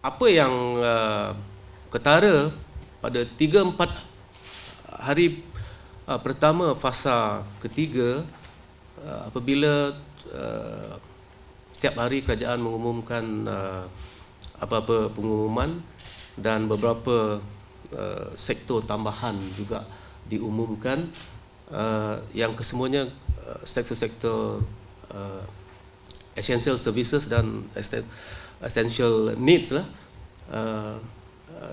apa yang ketara pada 3-4 hari pertama fasa ketiga, apabila setiap hari kerajaan mengumumkan apa-apa pengumuman dan beberapa sektor tambahan juga diumumkan, yang kesemuanya sektor-sektor essential services dan essential needs lah.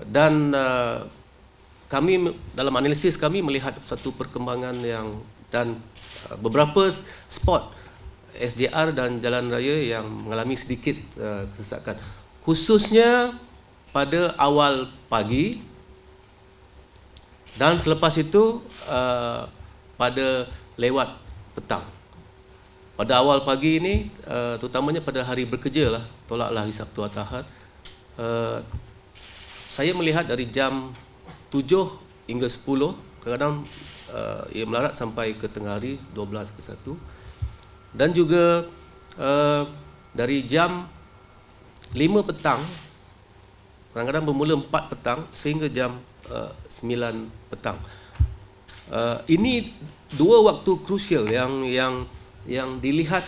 Dan kami dalam analisis kami melihat satu perkembangan yang dan beberapa spot SJR dan jalan raya yang mengalami sedikit kesesakan, khususnya pada awal pagi dan selepas itu pada lewat petang. Pada awal pagi ini, terutamanya pada hari bekerja lah, tolaklah hari Sabtu atau Ahad, saya melihat dari jam 7 hingga 10, kadang-kadang ia melarat sampai ke tengah hari 12 ke 1, dan juga dari jam 5 petang, kadang-kadang bermula 4 petang sehingga jam 9 petang. Ini dua waktu krusial yang dilihat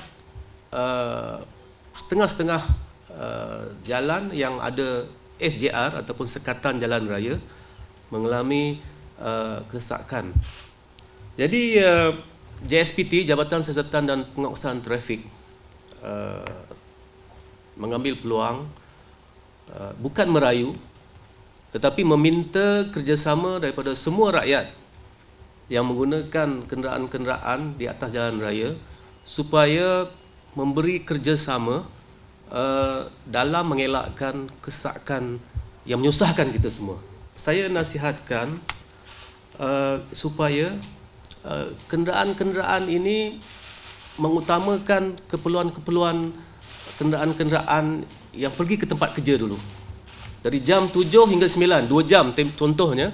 setengah-setengah jalan yang ada SJR ataupun sekatan jalan raya mengalami kesesakan. Jadi JSPT, Jabatan Siasatan dan Penguasaan Trafik, mengambil peluang bukan merayu tetapi meminta kerjasama daripada semua rakyat yang menggunakan kenderaan-kenderaan di atas jalan raya supaya memberi kerjasama dalam mengelakkan kesesakan yang menyusahkan kita semua. Saya nasihatkan supaya kenderaan-kenderaan ini mengutamakan keperluan-keperluan kenderaan-kenderaan yang pergi ke tempat kerja dulu. Dari jam 7 hingga 9, 2 jam contohnya,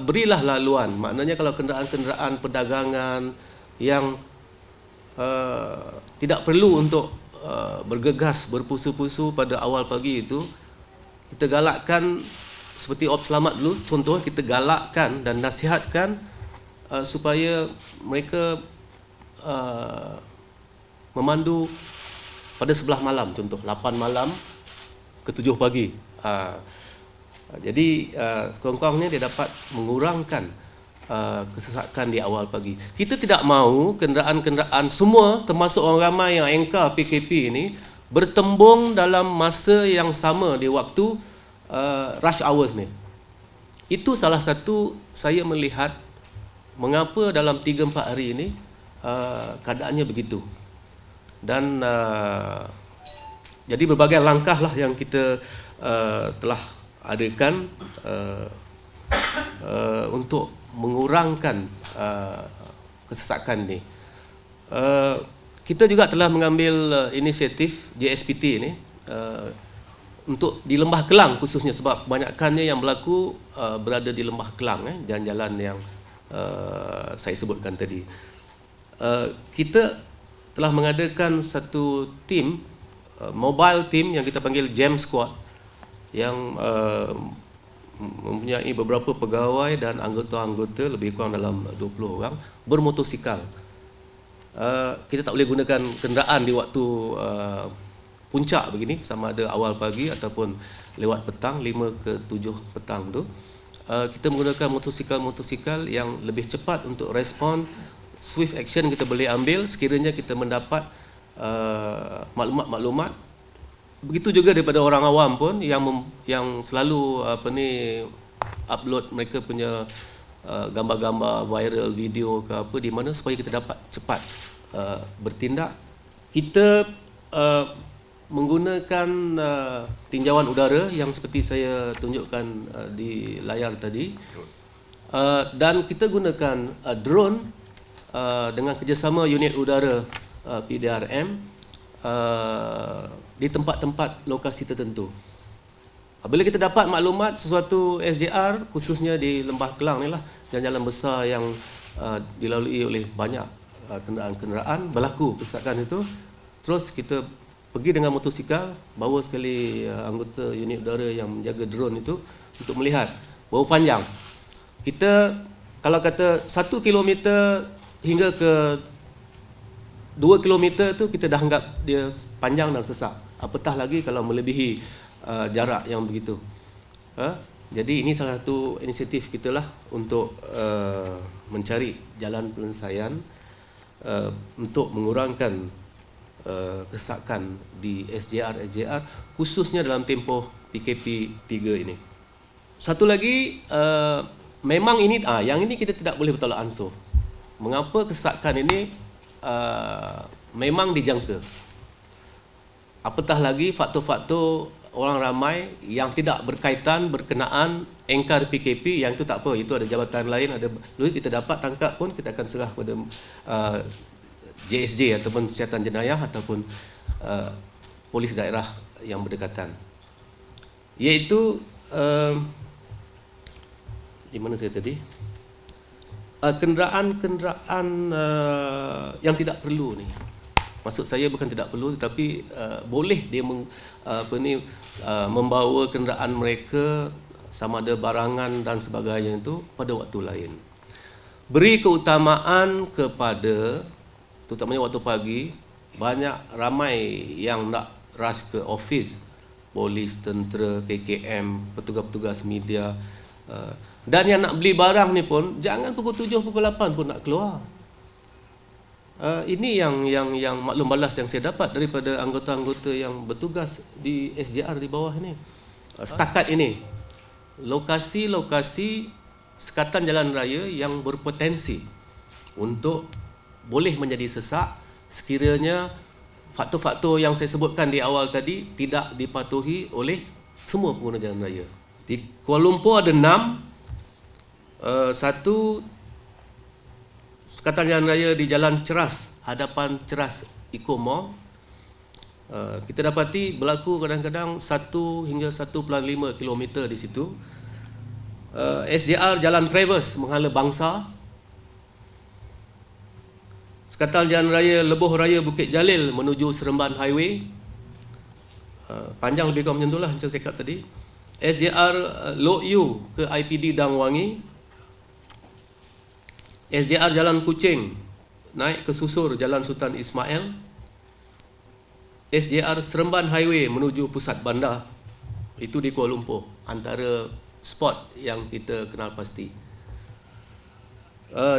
berilah laluan. Maknanya kalau kenderaan-kenderaan perdagangan yang tidak perlu untuk bergegas, berpusu-pusu pada awal pagi itu, kita galakkan seperti Op Selamat dulu, contoh kita galakkan dan nasihatkan supaya mereka memandu pada 11 malam, contoh 8 malam ke 7 pagi. Jadi sekurang-kurangnya dia dapat mengurangkan kesesakan di awal pagi. Kita tidak mahu kenderaan-kenderaan semua, termasuk orang ramai yang engkar PKP ini, bertembung dalam masa yang sama di waktu rush hours ni. Itu salah satu saya melihat mengapa dalam 3-4 hari ini keadaannya begitu. Dan jadi berbagai langkah lah yang kita telah adakan untuk mengurangkan kesesakan ni. Kita juga telah mengambil inisiatif JSPT ni untuk di Lembah Kelang khususnya, sebab kebanyakannya yang berlaku berada di Lembah Kelang, jalan-jalan yang saya sebutkan tadi. Kita telah mengadakan satu tim, mobile team yang kita panggil Jam Squad, yang mempunyai beberapa pegawai dan anggota-anggota, lebih kurang dalam 20 orang, bermotosikal. Kita tak boleh gunakan kenderaan di waktu puncak begini, sama ada awal pagi ataupun lewat petang, 5 ke 7 petang tu. Kita menggunakan motosikal yang lebih cepat untuk respon, swift action kita boleh ambil sekiranya kita mendapat maklumat-maklumat. Begitu juga daripada orang awam pun yang selalu upload mereka punya gambar-gambar viral, video ke apa di mana, supaya kita dapat cepat bertindak. Kita menggunakan tinjauan udara yang seperti saya tunjukkan di layar tadi, dan kita gunakan drone dengan kerjasama unit udara PDRM di tempat-tempat lokasi tertentu. Apabila kita dapat maklumat sesuatu SJR, khususnya di Lembah Kelang ni lah, jalan-jalan besar yang dilalui oleh banyak kenderaan-kenderaan, berlaku kesesakan itu, terus kita pergi dengan motosikal, bawa sekali anggota unit udara yang menjaga drone itu untuk melihat berapa panjang. Kita kalau kata 1 kilometer hingga ke 2 kilometer tu kita dah anggap dia panjang dan sesak. Apatah lagi kalau melebihi jarak yang begitu. Jadi ini salah satu inisiatif kita lah untuk mencari jalan penyelesaian untuk mengurangkan kesesakan di SJR khususnya dalam tempoh PKP 3 ini. Satu lagi, memang ini yang ini kita tidak boleh bertolak ansur. Mengapa kesesakan ini memang dijangka. Apatah lagi faktor-faktor orang ramai yang tidak berkenaan engkar PKP, yang itu tak apa, itu ada jabatan lain, ada kita dapat tangkap pun kita akan serah pada JSJ ataupun Siasatan Jenayah ataupun polis daerah yang berdekatan. Iaitu di mana saya tadi? Kenderaan-kenderaan yang tidak perlu ni. Maksud saya bukan tidak perlu, tetapi boleh dia membawa kenderaan mereka sama ada barangan dan sebagainya itu pada waktu lain. Beri keutamaan kepada, terutamanya waktu pagi, ramai yang nak rush ke office, polis, tentera, KKM, petugas-petugas media, dan yang nak beli barang ni pun jangan pukul 7, pukul 8 pun nak keluar. Ini yang maklum balas yang saya dapat daripada anggota-anggota yang bertugas di SJR di bawah ini. Setakat ini, lokasi-lokasi sekatan jalan raya yang berpotensi untuk boleh menjadi sesak sekiranya faktor-faktor yang saya sebutkan di awal tadi tidak dipatuhi oleh semua pengguna jalan raya. Di Kuala Lumpur ada 6, satu sekatan jalan raya di Jalan Ceras, hadapan Ceras Eco Mall. Kita dapati berlaku kadang-kadang 1 hingga 1.5 km di situ. SJR Jalan Travers menghala Bangsa. Sekatan jalan raya Lebuh Raya Bukit Jalil menuju Seremban Highway. Panjang lebih kurang macam itulah macam saya kata tadi. SJR Lok Yu ke IPD Dangwangi. SJR Jalan Kuching naik ke Susur Jalan Sultan Ismail. SJR Seremban Highway menuju pusat bandar. Itu di Kuala Lumpur, antara spot yang kita kenal pasti.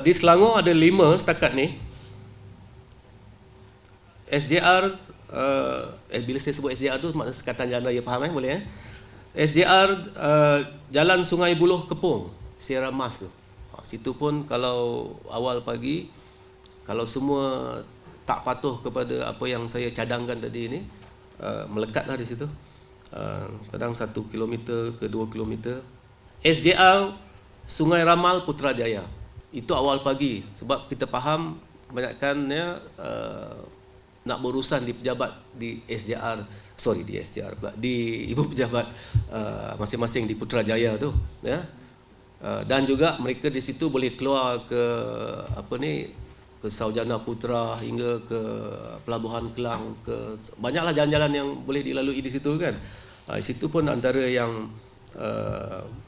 Di Selangor ada 5 setakat ni. SJR bila saya sebut SJR tu maknanya sekatan jalan raya, faham boleh SJR Jalan Sungai Buloh Kepung, Sierra Mas tu. Situ pun kalau awal pagi, kalau semua tak patuh kepada apa yang saya cadangkan tadi ini, melekatlah di situ. Kadang 1 km ke 2 km. SJR Sungai Ramal Putrajaya. Itu awal pagi sebab kita faham kebanyakannya nak berurusan di pejabat di SJR, di ibu pejabat masing-masing di Putrajaya tu, ya. Dan juga mereka di situ boleh keluar ke ke Saujana Putra hingga ke Pelabuhan Kelang, ke banyaklah jalan-jalan yang boleh dilalui di situ kan. Di situ pun antara yang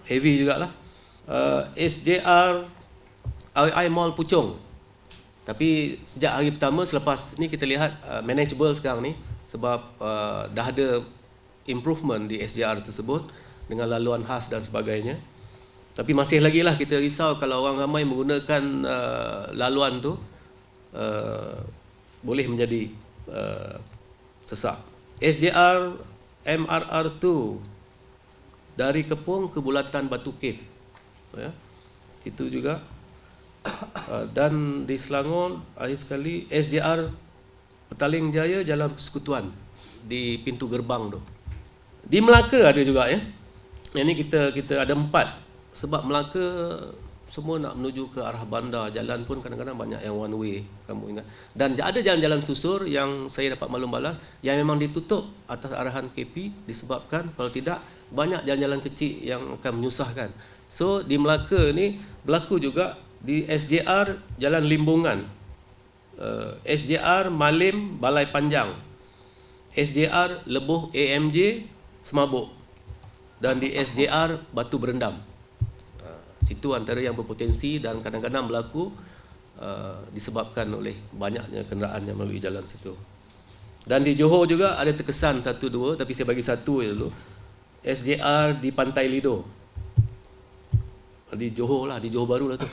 heavy jugalah. SJR RI Mall Puchong. Tapi sejak hari pertama selepas ni kita lihat manageable sekarang ni sebab dah ada improvement di SJR tersebut dengan laluan khas dan sebagainya. Tapi masih lagi lah kita risau kalau orang ramai menggunakan laluan tu boleh menjadi sesak. SJR MRR2 dari Kepung ke Bulatan Batu Cave, ya. Itu juga. Dan di Selangor akhir sekali SJR Petaling Jaya Jalan Persekutuan di pintu gerbang tu. Di Melaka ada juga, ya. Yang ni kita ada 4. Sebab Melaka semua nak menuju ke arah bandar, jalan pun kadang-kadang banyak yang one way, kamu ingat. Dan ada jalan-jalan susur yang saya dapat maklum balas yang memang ditutup atas arahan KP disebabkan kalau tidak banyak jalan-jalan kecil yang akan menyusahkan. So di Melaka ni berlaku juga di SJR Jalan Limbungan, SJR Malim Balai Panjang, SJR Lebuh AMJ semabuk, dan di SJR batu berendam. Situ antara yang berpotensi dan kadang-kadang berlaku disebabkan oleh banyaknya kenderaan yang melalui jalan situ. Dan di Johor juga ada terkesan 1-2, tapi saya bagi satu je dulu. SJR di Pantai Lido. Di Johor lah, di Johor Bahru lah tu.